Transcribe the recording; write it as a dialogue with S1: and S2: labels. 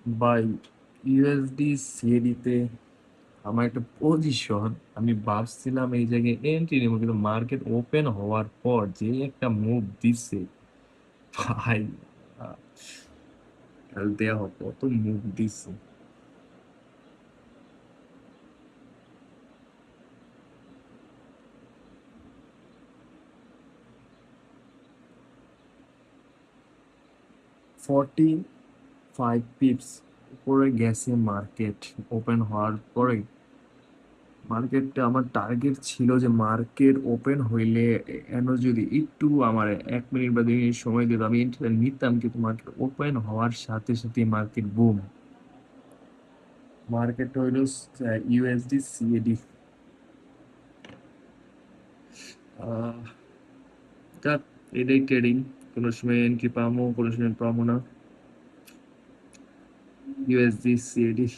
S1: বা ইউএসডি সিএডিতে আমার একটা পজিশন, আমি ভাবছিলাম এই জায়গায় এন্ট্রি নেবো, কিন্তু মার্কেট ওপেন হওয়ার পর যে একটা মুভ দিচ্ছে ভাই, আহ, কাল দেয়া হোক কত মুভ দিচ্ছে। 45 পিপস উপরে গেছে মার্কেট ওপেন হওয়ার পরে। মার্কেটটা আমার টার্গেট ছিল যে মার্কেট ওপেন হইলে এন যদি একটু আমার 1 মিনিট বা 2 মিনিট সময় দিত আমি এন্ট্রিটা নিতাম, কিন্তু মার্কেট ওপেন হওয়ার সাথে সাথে মার্কেট বুম। মার্কেট হইল ইউএসডি সিএডি। যাক, এটাই ট্রেডিং, কোনো সময় এন্ট্রি পাবো কোনো সময় পাবো না। USD CAD.